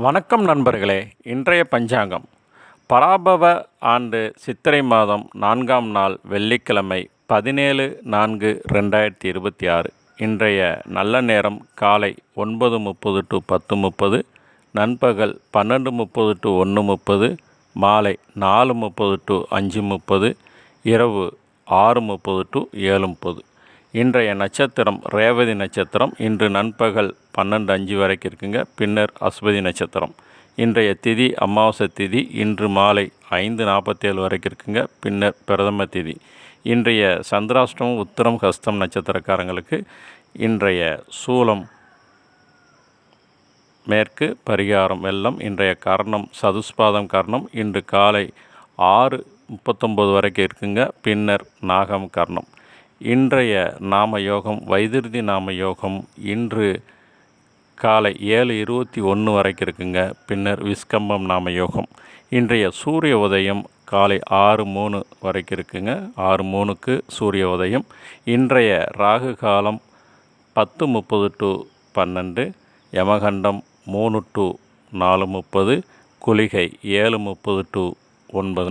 வணக்கம் நண்பர்களே. இன்றைய பஞ்சாங்கம் பராபவ ஆண்டு சித்திரை மாதம் 4ஆம் நாள் வெள்ளிக்கிழமை 17/4/2026. இன்றைய நல்ல நேரம் காலை 9:30 to 10:30, நண்பகல் 12:30 to 1:30, மாலை 4:30 to 5:30, இரவு 6:30 to 7:30. இன்றைய நட்சத்திரம் ரேவதி நட்சத்திரம். இன்று நண்பகல் 12:05 வரைக்கும் இருக்குங்க. பின்னர் அஸ்வதி நட்சத்திரம். இன்றைய திதி அமாவாசை திதி. இன்று மாலை 5:47 வரைக்கும் இருக்குங்க. பின்னர் பிரதம திதி. இன்றைய சந்திராஷ்டமம் உத்திரம் ஹஸ்தம் நட்சத்திரக்காரங்களுக்கு. இன்றைய சூலம் மேற்கு, பரிகாரம் வெள்ளம். இன்றைய கர்ணம் சதுஸ்பாதம் கர்ணம். இன்று காலை 6:39 வரைக்கும் இருக்குங்க. பின்னர் நாகம் கர்ணம். இன்றைய நாம யோகம் வைத்திருதி நாம யோகம். இன்று காலை 7:21 வரைக்கும் இருக்குங்க. பின்னர் விஸ்கம்பம் நாம யோகம். இன்றைய சூரிய உதயம் காலை 6:03 வரைக்கும் இருக்குங்க. 6:03க்கு சூரிய உதயம். இன்றைய ராகு காலம் 10:30 to 12, யமகண்டம் 3 to 4:30, குளிகை 7:30 to 9.